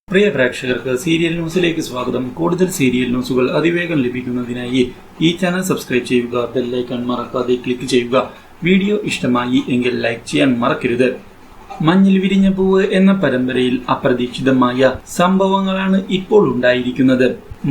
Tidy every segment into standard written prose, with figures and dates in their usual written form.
പ്രിയ പ്രേക്ഷകർക്ക് സീരിയൽ ന്യൂസിലേക്ക് സ്വാഗതം. കൂടുതൽ സീരിയൽ ന്യൂസുകൾ അതിവേഗം ലഭിക്കുന്നതിനായി ഈ ചാനൽ സബ്സ്ക്രൈബ് ചെയ്യുക, ബെല്ലൈക്കൺ മറക്കാതെ ക്ലിക്ക് ചെയ്യുക. വീഡിയോ ഇഷ്ടമായി എങ്കിൽ ലൈക്ക് ചെയ്യാൻ മറക്കരുത്. മഞ്ഞിൽ വിരിഞ്ഞ പൂവ് എന്ന പരമ്പരയിൽ അപ്രതീക്ഷിതമായ സംഭവങ്ങളാണ് ഇപ്പോൾ ഉണ്ടായിരിക്കുന്നത്.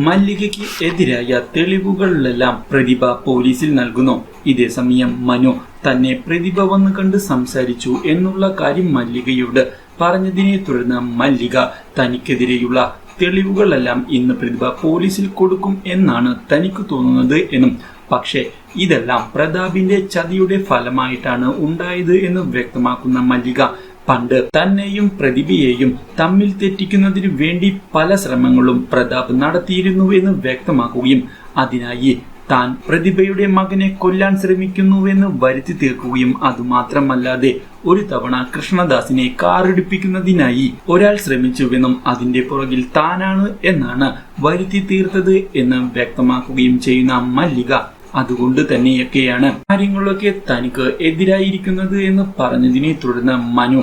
മല്ലികയ്ക്ക് എതിരായ തെളിവുകളിലെല്ലാം പ്രതിഭ പോലീസിൽ നൽകുന്നു. ഇതേ സമയം മനു തന്നെ പ്രതിഭ വന്ന് കണ്ട് സംസാരിച്ചു എന്നുള്ള കാര്യം മല്ലികയോട് പറഞ്ഞതിനെ തുടർന്ന് മല്ലിക തനിക്കെതിരെയുള്ള തെളിവുകളെല്ലാം ഇന്ന് പ്രതിഭ പോലീസിൽ കൊടുക്കും എന്നാണ് തനിക്ക് തോന്നുന്നത് എന്നും, പക്ഷേ ഇതെല്ലാം പ്രതാപിന്റെ ചതിയുടെ ഫലമായിട്ടാണ് ഉണ്ടായത് എന്ന് വ്യക്തമാക്കുന്ന മല്ലിക പണ്ട് തന്നെയും പ്രതിഭയെയും തമ്മിൽ തെറ്റിക്കുന്നതിനു വേണ്ടി പല ശ്രമങ്ങളും പ്രതാപ് നടത്തിയിരുന്നുവെന്ന് വ്യക്തമാക്കുകയും അതിനായി താൻ പ്രതിഭയുടെ മകനെ കൊല്ലാൻ ശ്രമിക്കുന്നുവെന്ന് വരുത്തി തീർക്കുകയും അതുമാത്രമല്ലാതെ ഒരു തവണ കൃഷ്ണദാസിനെ കാറിടിപ്പിക്കുന്നതിനായി ഒരാൾ ശ്രമിച്ചുവെന്നും അതിന്റെ പുറകിൽ താനാണ് എന്നാണ് വരുത്തി തീർത്തത് എന്ന് വ്യക്തമാക്കുകയും ചെയ്യുന്ന മല്ലിക അതുകൊണ്ട് തന്നെയൊക്കെയാണ് കാര്യങ്ങളൊക്കെ തനിക്ക് എതിരായിരിക്കുന്നത് എന്ന് പറഞ്ഞതിനെ തുടർന്ന് മനു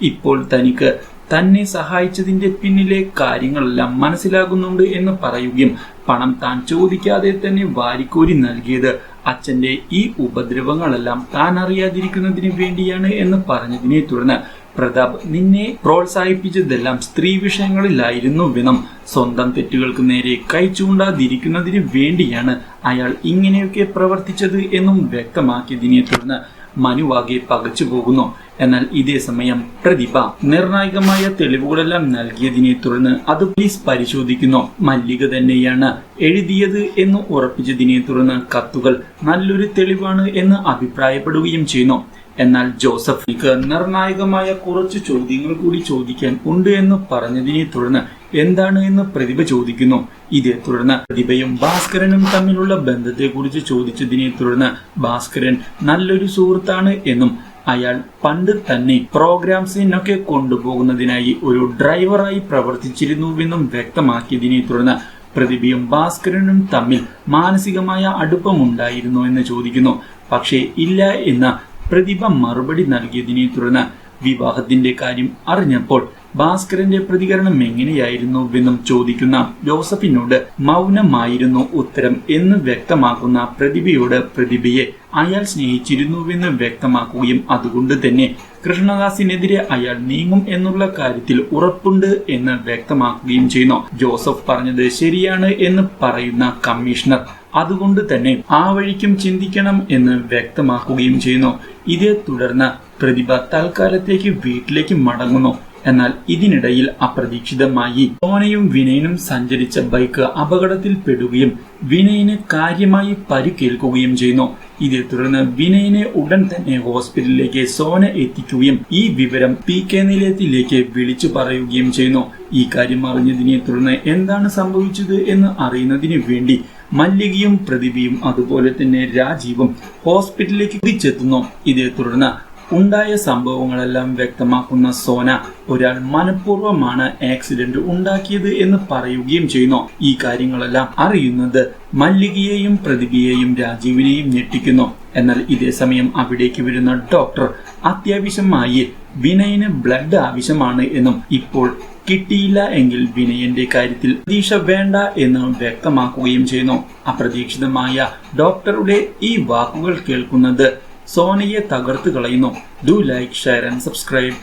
ഇപ്പോൾ തനിക്ക് തന്നെ സഹായിച്ചതിന്റെ പിന്നിലെ കാര്യങ്ങളെല്ലാം മനസ്സിലാകുന്നുണ്ട് എന്ന് പറയുകയും പണം താൻ ചോദിക്കാതെ തന്നെ വാരിക്കോരി നൽകിയത് അച്ഛന്റെ ഈ ഉപദ്രവങ്ങളെല്ലാം താൻ അറിയാതിരിക്കുന്നതിന് വേണ്ടിയാണ് എന്ന് പറഞ്ഞതിനെ തുടർന്ന് പ്രതാപ് നിന്നെ പ്രോത്സാഹിപ്പിച്ചതെല്ലാം സ്ത്രീ വിഷയങ്ങളിലായിരുന്നുവെന്നും സ്വന്തം തെറ്റുകൾക്ക് നേരെ കൈ ചൂണ്ടാതിരിക്കുന്നതിന് വേണ്ടിയാണ് അയാൾ ഇങ്ങനെയൊക്കെ പ്രവർത്തിച്ചത് എന്നും വ്യക്തമാക്കിയതിനെ തുടർന്ന് മനുവാകെ പകച്ചു പോകുന്നു. എന്നാൽ ഇതേ സമയം പ്രതിഭ നിർണായകമായ തെളിവുകളെല്ലാം നൽകിയതിനെ തുടർന്ന് അത് പോലീസ് പരിശോധിക്കുന്നു. മല്ലിക തന്നെയാണ് എഴുതിയത് എന്ന് ഉറപ്പിച്ചതിനെ തുടർന്ന് കത്തുകൾ നല്ലൊരു തെളിവാണ് എന്ന് അഭിപ്രായപ്പെടുകയും ചെയ്യുന്നു. എന്നാൽ ജോസഫിക്ക് നിർണായകമായ കുറച്ച് ചോദ്യങ്ങൾ കൂടി ചോദിക്കാൻ ഉണ്ട് എന്ന് പറഞ്ഞതിനെ തുടർന്ന് എന്താണ് എന്ന് പ്രതിഭ ചോദിക്കുന്നു. ഇതേ തുടർന്ന് പ്രതിഭയും ഭാസ്കരനും തമ്മിലുള്ള ബന്ധത്തെക്കുറിച്ച് ചോദിച്ചതിനെ തുടർന്ന് ഭാസ്കരൻ നല്ലൊരു സുഹൃത്താണ് എന്നും അയാൾ പണ്ട് തന്നെ പ്രോഗ്രാംസിനൊക്കെ കൊണ്ടുപോകുന്നതിനായി ഒരു ഡ്രൈവറായി പ്രവർത്തിച്ചിരുന്നുവെന്നും വ്യക്തമാക്കിയതിനെ തുടർന്ന് പ്രതിഭയും ഭാസ്കരനും തമ്മിൽ മാനസികമായ അടുപ്പമുണ്ടായിരുന്നു എന്ന് ചോദിക്കുന്നു. പക്ഷേ ഇല്ല എന്ന പ്രതിഭ മറുപടി നൽകിയതിനെ തുടർന്ന് വിവാഹത്തിന്റെ കാര്യം അറിഞ്ഞപ്പോൾ ഭാസ്കരന്റെ പ്രതികരണം എങ്ങനെയായിരുന്നുവെന്നും ചോദിക്കുന്ന ജോസഫിനോട് മൗനമായിരുന്നു ഉത്തരം എന്ന് വ്യക്തമാക്കുന്ന പ്രതിഭയോട് പ്രതിഭയെ അയാൾ സ്നേഹിച്ചിരുന്നുവെന്ന് വ്യക്തമാക്കുകയും അതുകൊണ്ട് തന്നെ കൃഷ്ണദാസിനെതിരെ അയാൾ നീങ്ങും എന്നുള്ള കാര്യത്തിൽ ഉറപ്പുണ്ട് എന്ന് വ്യക്തമാക്കുകയും ചെയ്യുന്നു. ജോസഫ് പറഞ്ഞത് ശരിയാണ് എന്ന് പറയുന്ന കമ്മീഷണർ അതുകൊണ്ട് തന്നെ ആ വഴിക്കും ചിന്തിക്കണം എന്ന് വ്യക്തമാക്കുകയും ചെയ്യുന്നു. ഇതേ തുടർന്ന് പ്രതിഭ തൽക്കാലത്തേക്ക് വീട്ടിലേക്ക് മടങ്ങുന്നു. എന്നാൽ ഇതിനിടയിൽ അപ്രതീക്ഷിതമായി സോനയും വിനയനും സഞ്ചരിച്ച ബൈക്ക് അപകടത്തിൽപ്പെടുകയും വിനയന് കാര്യമായി പരിക്കേൽക്കുകയും ചെയ്യുന്നു. ഇതേ തുടർന്ന് വിനയനെ ഉടൻ തന്നെ ഹോസ്പിറ്റലിലേക്ക് സോന എത്തിക്കുകയും ഈ വിവരം PK നിലയത്തിലേക്ക് വിളിച്ചു പറയുകയും ചെയ്യുന്നു. ഈ കാര്യം അറിഞ്ഞതിനെ തുടർന്ന് എന്താണ് സംഭവിച്ചത് എന്ന് അറിയുന്നതിന് വേണ്ടി മല്ലികയും പ്രതിഭയും അതുപോലെ തന്നെ രാജീവും ഹോസ്പിറ്റലിലേക്ക് തിരിച്ചെത്തുന്നു. ഇതേ തുടർന്ന് ഉണ്ടായ സംഭവങ്ങളെല്ലാം വ്യക്തമാക്കുന്ന സോന ഒരാൾ മനഃപൂർവ്വമാണ് ആക്സിഡന്റ് ഉണ്ടാക്കിയത് എന്ന് പറയുകയും ചെയ്യുന്നു. ഈ കാര്യങ്ങളെല്ലാം അറിയുന്നത് മല്ലികയെയും പ്രതിഭയെയും രാജീവിനെയും ഞെട്ടിക്കുന്നു. എന്നാൽ ഇതേ സമയം അവിടേക്ക് വരുന്ന ഡോക്ടർ അത്യാവശ്യമായി വിനയന് ബ്ലഡ് ആവശ്യമാണ് എന്നും ഇപ്പോൾ കിട്ടിയില്ല എങ്കിൽ വിനയന്റെ കാര്യത്തിൽ പ്രതീക്ഷ വേണ്ട എന്ന് വ്യക്തമാക്കുകയും ചെയ്യുന്നു. അപ്രതീക്ഷിതമായ ഡോക്ടറുടെ ഈ വാക്കുകൾ കേൾക്കുന്നത് സോനയെ തകർത്ത് കളയുന്നു. Do like, share and subscribe.